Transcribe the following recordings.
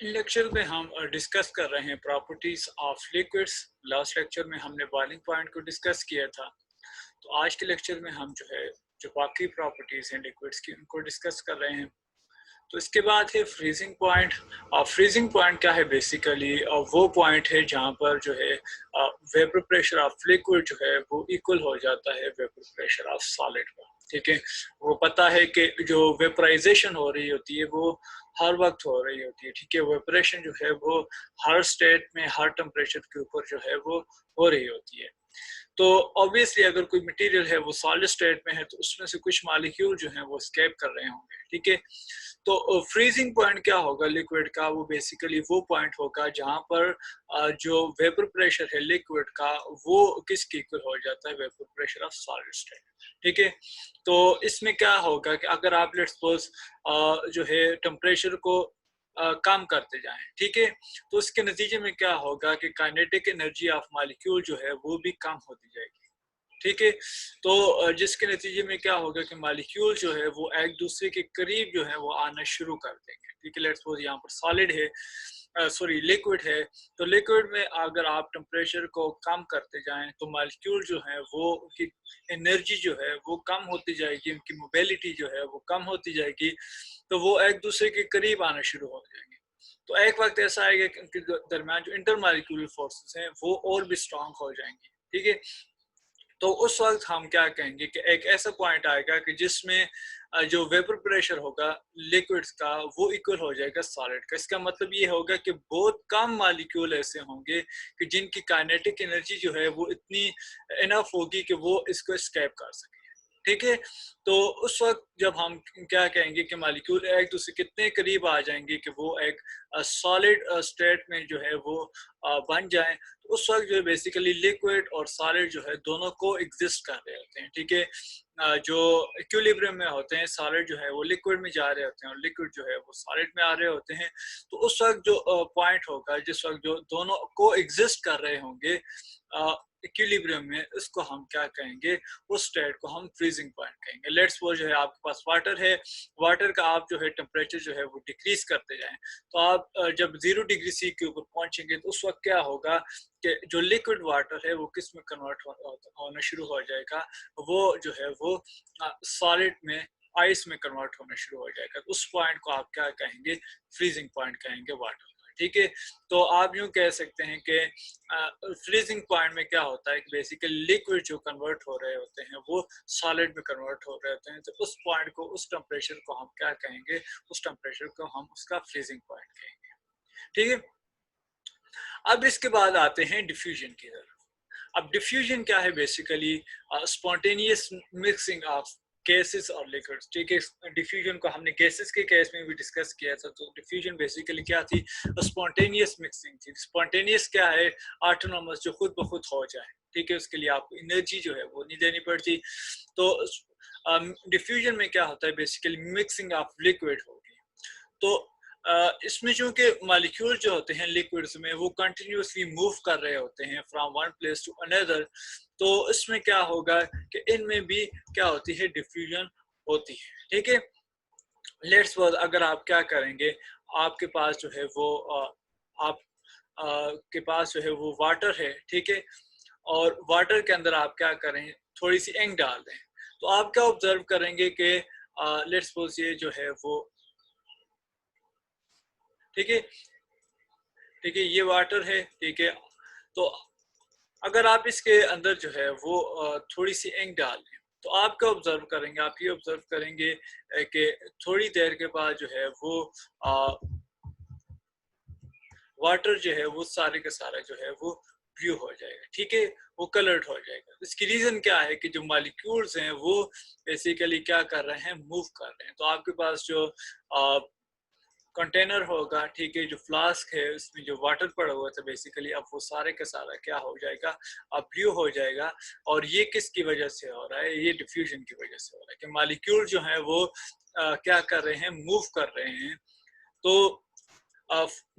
इन lecture में हम discuss कर रहे हैं properties of liquids. Last lecture में हमने बॉइलिंग पॉइंट को डिस्कस किया था। तो आज के लेक्चर में हम जो बाकी प्रॉपर्टीज हैं लिक्विड्स की उनको डिस्कस कर रहे हैं। तो इसके बाद है फ्रीजिंग पॉइंट। और फ्रीजिंग पॉइंट क्या है बेसिकली, वो पॉइंट है जहाँ पर जो है वेपर प्रेशर ऑफ लिक्विड जो है वो इक्वल हो जाता है वेपर प्रेशर ऑफ सॉलिड का। ठीक है, वो पता है कि जो वेपराइजेशन हो रही होती है वो हर वक्त हो रही होती है। ठीक है, वेपरेशन जो है वो हर स्टेट में हर टेम्परेचर के ऊपर जो है वो हो रही होती है। तो ऑब्वियसली अगर कोई मटेरियल है वो सॉलिड स्टेट में है तो उसमें से कुछ मॉलिक्यूल जो है वो एस्केप कर रहे होंगे। ठीक है, तो फ्रीजिंग पॉइंट क्या होगा लिक्विड का, वो बेसिकली वो पॉइंट होगा जहां पर जो वेपर प्रेशर है लिक्विड का वो किसके इक्वल हो जाता है, vapour pressure of solid state. ठीक है, तो इसमें क्या होगा कि अगर आप लेट्स सपोज जो है टेम्परेचर को कम करते जाएं, ठीक है, तो उसके नतीजे में क्या होगा कि काइनेटिक एनर्जी ऑफ मॉलिक्यूल जो है वो भी कम होती जाएगी। ठीक है, तो जिसके नतीजे में क्या होगा कि मॉलिक्यूल जो है वो एक दूसरे के करीब जो है वो आना शुरू कर देंगे। ठीक है, लेट्स सपोज यहाँ पर सॉलिड है, सॉरी लिक्विड है, तो लिक्विड में अगर आप टेम्परेचर को कम करते जाएं तो मॉलिक्यूल जो है वो उनकी एनर्जी जो है वो कम होती जाएगी, उनकी मोबिलिटी जो है वो कम होती जाएगी, तो वो एक दूसरे के करीब आना शुरू हो जाएंगे। तो एक वक्त ऐसा आएगा कि उनके दरमियान जो इंटरमॉलिक्यूलर फोर्सेस हैं वो और भी स्ट्रांग हो जाएंगी। ठीक है, तो उस वक्त हम क्या कहेंगे कि एक ऐसा पॉइंट आएगा कि जिसमें जो वेपर प्रेशर होगा लिक्विड्स का वो इक्वल हो जाएगा सॉलिड का। इसका मतलब ये होगा कि बहुत कम मॉलिक्यूल ऐसे होंगे कि जिनकी काइनेटिक एनर्जी जो है वो इतनी इनफ होगी कि वो इसको एस्केप कर सके। ठीक है, तो उस वक्त जब हम क्या कहेंगे कि मॉलिक्यूल एक दूसरे कितने करीब आ जाएंगे कि वो एक सॉलिड स्टेट में जो है वो बन जाए, तो उस वक्त जो है बेसिकली लिक्विड और सॉलिड जो है दोनों को एग्जिस्ट कर रहे होते हैं। ठीक है, जो इक्विलिब्रियम में होते हैं सॉलिड जो है वो लिक्विड में जा रहे होते हैं और लिक्विड जो है वो सॉलिड में आ रहे होते हैं। तो उस वक्त जो पॉइंट होगा जिस वक्त जो दोनों को एग्जिस्ट कर रहे होंगे इक्विलिब्रियम में, उसको हम क्या कहेंगे, उस स्टेट को हम फ्रीजिंग पॉइंट कहेंगे। लेट्स सपोज जो है आपके पास वाटर है, वाटर का आप जो है टेम्परेचर जो है वो डिक्रीज करते जाएं, तो आप जब 0 डिग्री सी के ऊपर पहुंचेंगे तो उस वक्त क्या होगा कि जो लिक्विड वाटर है वो किस में कन्वर्ट होना शुरू हो जाएगा, वो जो है वो सॉलिड में आइस में कन्वर्ट होना शुरू हो जाएगा। उस पॉइंट को आप क्या कहेंगे, फ्रीजिंग पॉइंट कहेंगे वाटर। ठीक है, तो आप यूं कह सकते हैं कि फ्रीजिंग पॉइंट में क्या होता है कि बेसिकली लिक्विड जो कन्वर्ट हो रहे होते हैं वो सॉलिड में कन्वर्ट हो रहे होते हैं, तो उस पॉइंट को, उस टेम्परेचर को हम क्या कहेंगे, उस टेम्परेचर को हम उसका फ्रीजिंग पॉइंट कहेंगे। ठीक है, अब इसके बाद आते हैं डिफ्यूजन की तरफ। अब डिफ्यूजन क्या है, basically spontaneous mixing of gases और लिक्विड्स। ठीक है, डिफ्यूजन को हमने गैसेस के केस में भी डिस्कस किया था। तो डिफ्यूजन बेसिकली क्या थी, स्पॉन्टेनियस मिक्सिंग थी। स्पॉन्टेनियस क्या है, ऑटोनोमस, जो खुद ब खुद हो जाए। ठीक है, उसके लिए आपको एनर्जी जो है वो नहीं देनी पड़ती। तो डिफ्यूजन में क्या होता है, बेसिकली मिक्सिंग ऑफ लिक्विड होगी। तो इसमें चूंकि मॉलिक्यूल जो होते हैं लिक्विड्स में वो कंटिन्यूसली मूव कर रहे होते हैं from one place to another, तो इसमें क्या होगा कि इनमें भी क्या होती है, डिफ्यूजन होती है। ठीक है, लेट्स सपोज अगर आप क्या करेंगे, आपके पास जो है वो आप के पास जो है वो वाटर है। ठीक है, और वाटर के अंदर आप क्या करें, थोड़ी सी इंक डाल दें, तो आप क्या ऑब्जर्व करेंगे कि लेट्स सपोज ये जो है वो, ठीक है, ठीक है, ये वाटर है। ठीक है, तो अगर आप इसके अंदर जो है वो थोड़ी सी इंक डाल दें, तो आप क्या ऑब्जर्व करेंगे, आप ये ऑब्जर्व करेंगे कि थोड़ी देर के बाद जो है वो वाटर जो है वो सारे का सारा जो है वो ब्लू हो जाएगा। ठीक है, वो कलर्ड हो जाएगा। इसकी रीजन क्या है कि जो मॉलिक्यूल्स हैं वो बेसिकली क्या कर रहे हैं, मूव कर रहे हैं। तो आपके पास जो कंटेनर होगा, ठीक है, जो फ्लास्क है उसमें जो वाटर पड़ा हुआ था बेसिकली, अब वो सारे का सारा क्या हो जाएगा, अब ब्लू हो जाएगा। और ये किसकी वजह से हो रहा है, ये डिफ्यूजन की वजह से हो रहा है कि मॉलिक्यूल जो है वो क्या कर रहे हैं, मूव कर रहे हैं। तो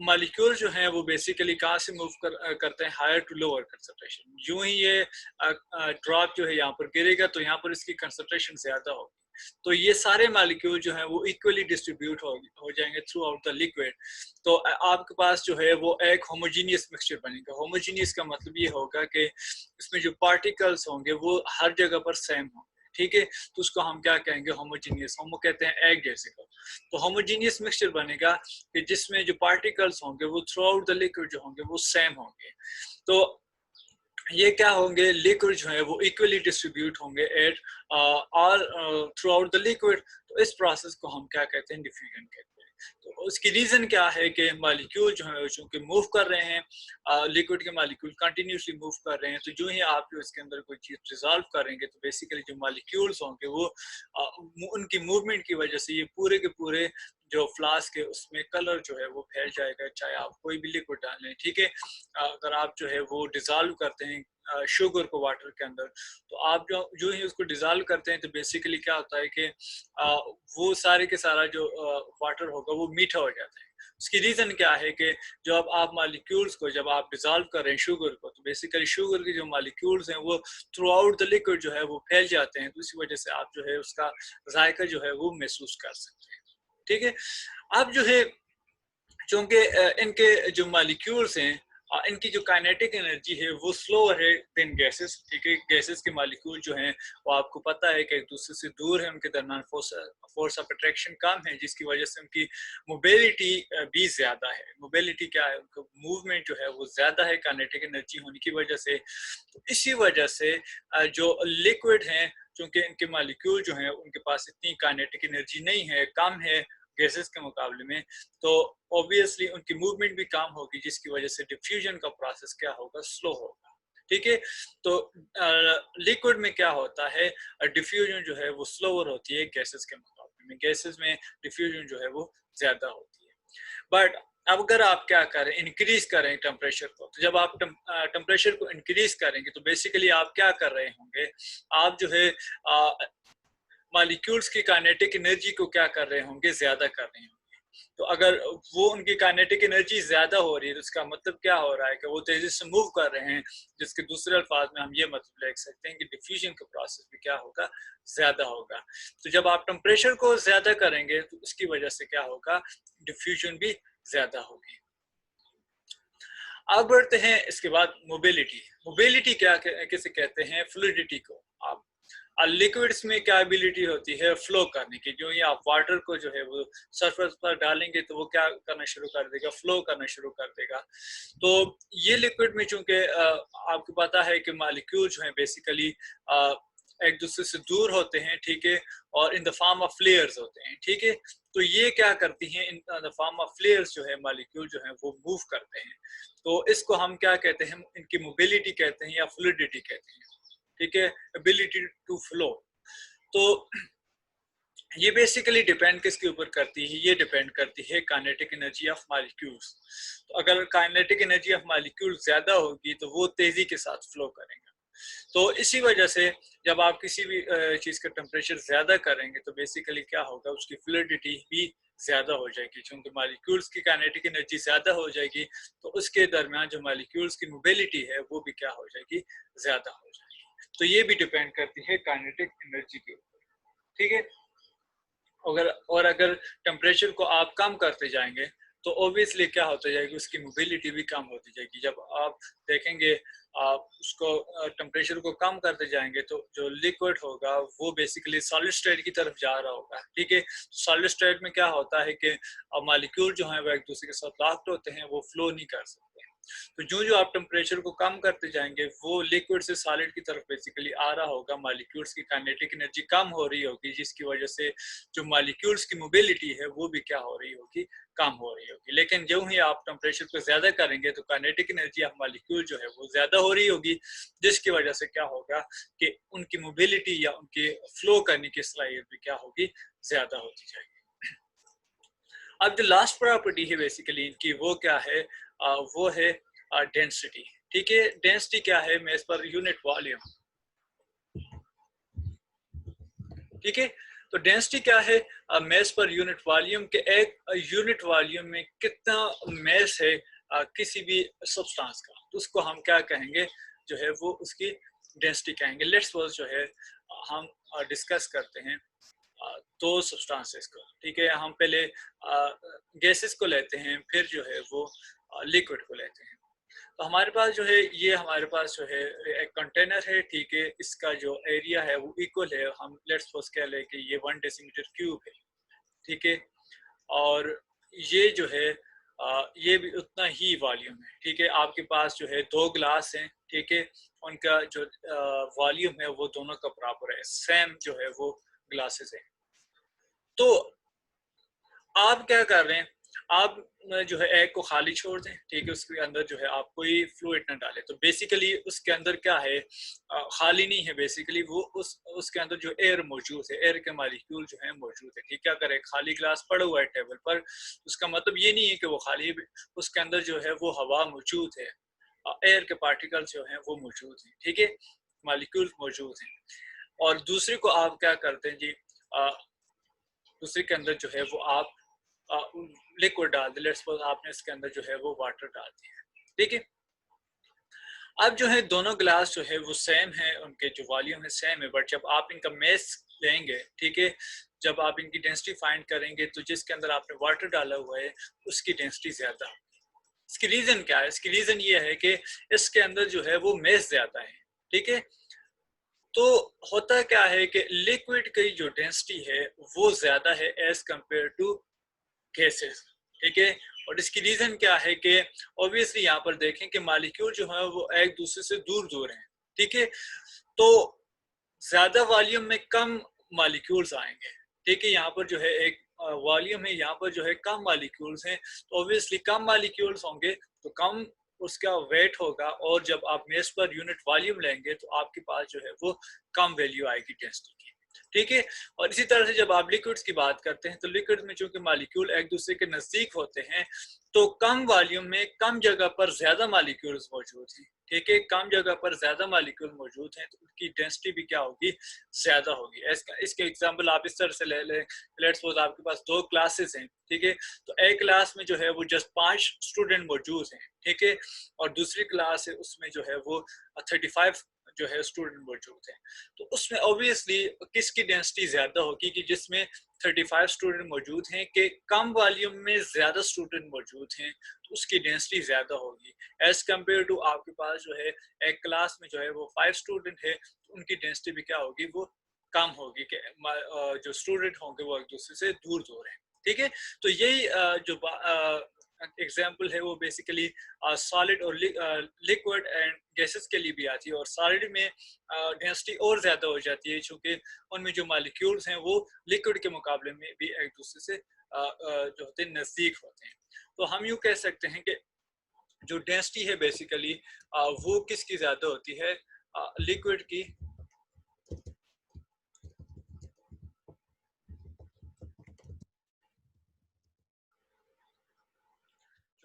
मॉलिक्यूल जो है वो बेसिकली कहाँ से मूव करते हैं, हायर टू लोअर कंसंट्रेशन। यूं ही ये ड्रॉप जो है यहाँ पर गिरेगा तो यहाँ पर इसकी कंसंट्रेशन ज्यादा होगी। तो ये सारे मालिक्यूल जो हैं वो इक्वली डिस्ट्रीब्यूट हो जाएंगे थ्रू आउट द लिक्विड। तो आपके पास जो है वो एक होमोजीनियस मिक्सचर बनेगा। होमोजीनियस का मतलब ये होगा कि इसमें जो पार्टिकल्स होंगे वो हर जगह पर सेम होंगे, ठीक है। तो उसको हम क्या कहेंगे, होमोजीनियस। होमो कहते हैं एक जैसे को। तो होमोजीनियस मिक्सचर बनेगा कि जिसमें जो पार्टिकल्स होंगे वो थ्रू आउट द लिक्विड जो होंगे वो सेम होंगे। तो ये क्या होंगे, लिक्विड जो है वो इक्वली डिस्ट्रीब्यूट होंगे at all through out the liquid. तो इस प्रोसेस को हम क्या कहते हैं, डिफ्यूजन कहते हैं। तो उसकी रीजन क्या है कि मॉलिक्यूल जो है चूंकि मूव कर रहे हैं, लिक्विड के मॉलिक्यूल कंटिन्यूसली मूव कर रहे हैं, तो जो ही आप इसके अंदर कोई चीज डिसॉल्व करेंगे तो बेसिकली जो मॉलिक्यूल्स होंगे वो उनकी मूवमेंट की वजह से ये पूरे के पूरे जो फ्लास्क है उसमें कलर जो है वो फैल जाएगा, चाहे आप कोई भी लिक्विड डालें, ठीक है। अगर आप जो है वो डिसॉल्व करते हैं शुगर को वाटर के अंदर, तो आप जो ही उसको डिसॉल्व करते हैं तो बेसिकली क्या होता है कि वो सारे के सारा जो वाटर होगा वो मीठा हो जाता है। उसकी रीजन क्या है कि जब आप मॉलिक्यूल्स को जब आप डिसॉल्व कर रहे हैं शुगर को, तो बेसिकली शुगर के जो मॉलिक्यूल्स हैं वो थ्रू आउट द लिक्विड जो है वो फैल जाते हैं, तो इसी वजह से आप जो है उसका जायका जो है वो महसूस कर सकते हैं, ठीक है। अब जो है चूंकि इनके जो मॉलिक्यूल्स हैं इनकी जो काइनेटिक एनर्जी है वो स्लोअर है देन गैसेस, ठीक है। गैसेस के मॉलिक्यूल जो हैं वो आपको पता है कि एक दूसरे से दूर है, उनके दरमियान फोर्स ऑफ अट्रैक्शन कम है, जिसकी वजह से उनकी मोबिलिटी भी ज्यादा है। मोबिलिटी क्या है, उनका मूवमेंट जो है वो ज्यादा है काइनेटिक एनर्जी होने की वजह से। तो इसी वजह से जो लिक्विड हैं, चूंकि इनके मॉलिक्यूल जो हैं उनके पास इतनी काइनेटिक एनर्जी नहीं है, कम है गैसेस के मुकाबले में, तो ऑब्वियसली उनकी मूवमेंट भी कम होगी, जिसकी वजह से डिफ्यूजन का प्रोसेस क्या होगा, स्लो होगा, ठीक है। तो लिक्विड में क्या होता है, डिफ्यूजन जो है वो स्लोअर होती है गैसेस के मुकाबले में। गैसेस में डिफ्यूजन जो है वो ज्यादा होती है। बट अब अगर आप क्या करें, इंक्रीज करें टेम्परेचर को, तो जब आप टेम्परेचर को इंक्रीज करेंगे तो बेसिकली आप क्या कर रहे होंगे, आप जो है मॉलिक्यूल्स की काइनेटिक एनर्जी को क्या कर रहे होंगे, ज्यादा कर रहे होंगे। तो अगर वो उनकी काइनेटिक एनर्जी ज्यादा हो रही है तो इसका मतलब क्या हो रहा है कि वो तेजी से मूव कर रहे हैं, जिसके दूसरे अल्फाज में हम ये मतलब लिख सकते हैं कि डिफ्यूजन का प्रोसेस भी क्या होगा, ज्यादा होगा। तो जब आप टेम्परेचर को ज्यादा करेंगे तो उसकी वजह से क्या होगा, डिफ्यूजन भी ज्यादा होगी। अब बढ़ते हैं इसके बाद मोबिलिटी। मोबिलिटी क्या किसे कहते हैं, फ्लूइडिटी को। आप लिक्विड्स में क्या एबिलिटी होती है, फ्लो करने की। जो ये आप वाटर को जो है वो सरफेस पर डालेंगे तो वो क्या करना शुरू कर देगा, फ्लो करना शुरू कर देगा। तो ये लिक्विड में चूंकि आपको पता है कि मॉलिक्यूल जो है बेसिकली एक दूसरे से दूर होते हैं, ठीक है, और इन द फॉर्म ऑफ फ्लेयर्स होते हैं, ठीक है। तो ये क्या करती हैं, इन द फॉर्म ऑफ फ्लेयर्स जो है मॉलिक्यूल जो है वो मूव करते हैं। तो इसको हम क्या कहते हैं, इनकी मोबिलिटी कहते हैं या फ्लूइडिटी कहते हैं, ठीक है, एबिलिटी टू फ्लो। तो ये बेसिकली डिपेंड किसके ऊपर करती है, ये डिपेंड करती है काइनेटिक एनर्जी ऑफ मॉलिक्यूल्स। तो अगर काइनेटिक एनर्जी ऑफ मॉलिक्यूल ज्यादा होगी तो वो तेजी के साथ फ्लो करेंगे। तो इसी वजह से जब आप किसी भी चीज का टेम्परेचर ज्यादा करेंगे तो बेसिकली क्या होगा, उसकी फ्लूइडिटी भी ज्यादा हो जाएगी। क्योंकि मॉलिक्यूल्स की काइनेटिक एनर्जी ज्यादा हो जाएगी तो उसके दरमियान जो मॉलिक्यूल्स की मोबिलिटी है वो भी क्या हो जाएगी, ज्यादा हो जाएगी। तो ये भी डिपेंड करती है काइनेटिक एनर्जी के ऊपर, ठीक है। अगर टेम्परेचर को आप कम करते जाएंगे तो ऑब्वियसली क्या होता जाएगी, उसकी मोबिलिटी भी कम होती जाएगी। जब आप देखेंगे आप उसको टेम्परेचर को कम करते जाएंगे तो जो लिक्विड होगा वो बेसिकली सॉलिड स्टेट की तरफ जा रहा होगा, ठीक है। सॉलिड स्टेट में क्या होता है कि मॉलिक्यूल जो है वो एक दूसरे के साथ लॉक्ड होते हैं, वो फ्लो नहीं कर सकते। तो जो आप टेम्परेचर को कम करते जाएंगे वो लिक्विड से सॉलिड की तरफ बेसिकली आ रहा होगा, मॉलिक्यूल्स की काइनेटिक एनर्जी कम हो रही होगी, जिसकी वजह से जो मॉलिक्यूल्स की मोबिलिटी है वो भी क्या हो रही होगी, कम हो रही होगी। लेकिन जो ही आप टेम्परेचर को ज्यादा करेंगे तो काइनेटिक एनर्जी ऑफ मॉलिक्यूल जो है वो ज्यादा हो रही होगी, जिसकी वजह से क्या होगा कि उनकी मोबिलिटी या उनके फ्लो करने की सलाहियत भी क्या होगी, ज्यादा होती जाएगी। अब जो लास्ट प्रॉपर्टी है बेसिकली इनकी वो क्या है, वो है डेंसिटी, ठीक है। डेंसिटी क्या है, मास पर यूनिट वॉल्यूम, ठीक है। तो डेंसिटी क्या है, मास पर यूनिट वॉल्यूम के एक यूनिट वॉल्यूम में कितना मास है किसी भी सब्सटेंस का, तो उसको हम क्या कहेंगे, जो है वो उसकी डेंसिटी कहेंगे। लेट्स सपोज जो है हम डिस्कस करते हैं दो सब्सटेंसेस को, ठीक है। हम पहले गैसेस को लेते हैं, फिर जो है वो लिक्विड को लेते हैं। तो हमारे पास जो है ये हमारे पास जो है एक कंटेनर है, ठीक है। इसका जो एरिया है वो इक्वल है, हम लेट्स सपोज कह लें कि ये 1 डेसीमीटर क्यूब है, ठीक है। और ये जो है ये भी उतना ही वॉल्यूम है, ठीक है। आपके पास जो है 2 ग्लास हैं, ठीक है। उनका जो वॉल्यूम है वो दोनों का बराबर है, सेम जो है वो ग्लासेस है। तो आप क्या कर रहे हैं, आप जो है एग को खाली छोड़ दें, ठीक है। उसके अंदर जो है आप कोई फ्लूइड ना डालें। तो बेसिकली उसके अंदर क्या है, खाली नहीं है, बेसिकली वो उसके अंदर जो एयर मौजूद है, एयर के मालिक्यूल जो है मौजूद है, ठीक है। अगर एक खाली ग्लास पड़ा हुआ है टेबल पर, उसका मतलब ये नहीं है कि वो खाली है, उसके अंदर जो है वो हवा मौजूद है, एयर के पार्टिकल्स जो हैं वो मौजूद हैं, ठीक है, मालिक्यूल मौजूद हैं। और दूसरे को आप क्या करते हैं जी, दूसरे के अंदर जो है वो आप लिक्विड डाल दें। लेट्स सपोज आपने इसके अंदर जो है वो वाटर डाल दिया, ठीक है। अब जो है दोनों ग्लास जो है वो सेम है, उनके जो वॉल्यूम है सेम है, बट जब आप इनका मेस लेंगे, ठीक है, जब आप इनकी डेंसिटी फाइंड करेंगे तो जिसके अंदर आपने वाटर डाला हुआ है उसकी डेंसिटी ज्यादा। इसकी रीजन क्या है, इसकी रीजन ये है कि इसके अंदर जो है वो मेस ज्यादा है, ठीक है। तो होता क्या है कि लिक्विड की जो डेंसिटी है वो ज्यादा है एज कंपेयर टू केसेस, ठीक है। और इसकी रीजन क्या है कि ऑब्वियसली यहाँ पर देखें कि मॉलिक्यूल जो है वो एक दूसरे से दूर दूर हैं, ठीक है। तो ज्यादा वॉल्यूम में कम मॉलिक्यूल्स आएंगे, ठीक है। यहाँ पर जो है एक वॉल्यूम है, यहाँ पर जो है कम मॉलिक्यूल्स हैं, तो ऑब्वियसली कम मॉलिक्यूल्स होंगे तो कम उसका वेट होगा, और जब आप मेस पर यूनिट वॉल्यूम लेंगे तो आपके पास जो है वो कम वैल्यू आएगी डेंसिटी की, ठीक है। और इसी तरह से जब आप लिक्विड्स की बात करते हैं तो लिक्विड में चूंकि मॉलिक्यूल एक दूसरे के नजदीक होते हैं, तो कम वॉल्यूम में कम जगह पर ज्यादा मॉलिक्यूल्स मौजूद हैं, ठीक है। कम जगह पर ज्यादा मॉलिक्यूल मौजूद हैं तो उनकी डेंसिटी भी क्या होगी, ज्यादा होगी। इसके एग्जांपल आप इस तरह से ले लें, लेट्स सपोज आपके पास 2 क्लासेस हैं, ठीक है। तो एक क्लास में जो है वो जस्ट 5 स्टूडेंट मौजूद हैं, ठीक है। और दूसरी क्लास है उसमें जो है वो 35 जो है स्टूडेंट मौजूद हैं। तो उसमें ऑब्वियसली किसकी डेंसिटी ज्यादा होगी, कि जिसमें 35 स्टूडेंट मौजूद हैं, कि कम वॉल्यूम में ज्यादा स्टूडेंट मौजूद हैं तो उसकी डेंसिटी ज्यादा होगी एज कम्पेयर टू आपके पास जो है एक क्लास में जो है वो 5 स्टूडेंट है, तो उनकी डेंसिटी भी क्या होगी, वो कम होगी, कि जो स्टूडेंट होंगे वो एक दूसरे से दूर दूर हैं, ठीक है। तो यही जो एग्जाम्पल है वो बेसिकली सॉलिड और लिक्विड एंड गैसेस के लिए भी आती है। और सॉलिड में डेंसिटी और ज्यादा हो जाती है, क्योंकि उनमें जो मॉलिक्यूल्स हैं वो लिक्विड के मुकाबले में भी एक दूसरे से जो होते हैं नजदीक होते हैं। तो हम यूँ कह सकते हैं कि जो डेंसिटी है बेसिकली वो किसकी ज्यादा होती है, लिक्विड की।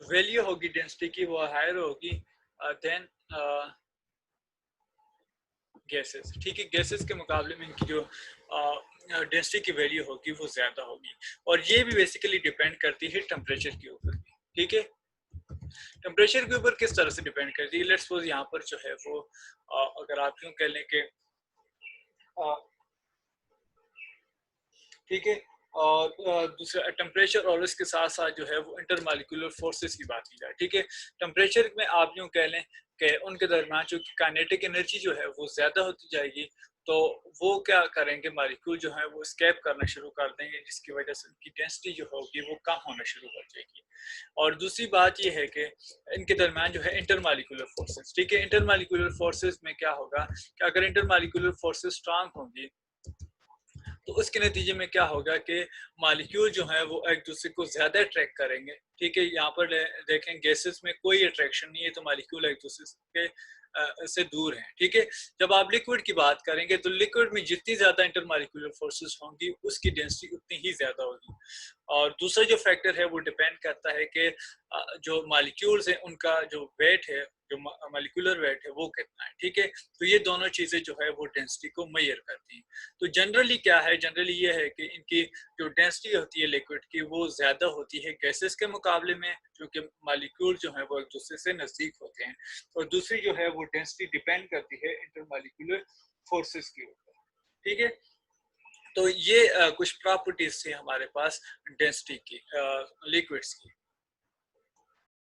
वैल्यू होगी डेंसिटी की वो हायर होगी देन गैसेस, ठीक है। गैसेस के मुकाबले में इनकी जो डेंसिटी की वैल्यू होगी वो ज्यादा होगी। और ये भी बेसिकली डिपेंड करती है टेम्परेचर के ऊपर भी, ठीक है। टेम्परेचर के ऊपर किस तरह से डिपेंड करती है, लेट्स सपोज यहाँ पर जो है वो अगर आप यूँ कह लें कि ठीक है। और दूसरा टेम्परेचर और इसके साथ साथ जो है वो इंटरमॉलिक्यूलर फोर्सेस की बात की जाए, ठीक है। टेम्परेचर में आप यूँ कह लें कि उनके दरमियान जो काइनेटिक एनर्जी जो है वो ज़्यादा होती जाएगी, तो वो क्या करेंगे, मॉलिक्यूल जो है वो स्केप करना शुरू कर देंगे, जिसकी वजह से उनकी डेंसिटी जो होगी वो कम होना शुरू कर जाएगी। और दूसरी बात ये है कि इनके दरमियान जो है इंटरमॉलिक्यूलर फोर्सेस, ठीक है। इंटरमॉलिक्यूलर फोर्सेस में क्या होगा कि अगर इंटरमॉलिक्यूलर फोर्सेस स्ट्रांग होंगी तो उसके नतीजे में क्या होगा कि मॉलिक्यूल जो है वो एक दूसरे को ज्यादा अट्रैक्ट करेंगे, ठीक है। यहाँ पर देखें गैसेस में कोई अट्रैक्शन नहीं है, तो मॉलिक्यूल एक दूसरे के से दूर हैं, ठीक है। जब आप लिक्विड की बात करेंगे तो लिक्विड में जितनी ज्यादा इंटरमॉलिक्यूलर फोर्सेस होंगी उसकी डेंसिटी उतनी ही ज्यादा होगी। और दूसरा जो फैक्टर है वो डिपेंड करता है कि जो मॉलिक्यूल्स हैं उनका जो वेट है, जो मॉलिक्यूलर वेट है वो कितना है, ठीक है। तो ये दोनों चीजें जो है वो डेंसिटी को मेजर करती हैं। तो जनरली क्या है, जनरली ये है कि इनकी जो डेंसिटी होती है लिक्विड की वो ज्यादा होती है गैसेस के मुकाबले में, क्योंकि मॉलिक्यूल जो है वो एक दूसरे से नजदीक होते हैं। और दूसरी जो है वो डेंसिटी डिपेंड करती है इंटरमॉलिक्यूलर फोर्सेस के ऊपर, ठीक है। तो ये कुछ प्रॉपर्टीज थी हमारे पास डेंसिटी की लिक्विड्स की।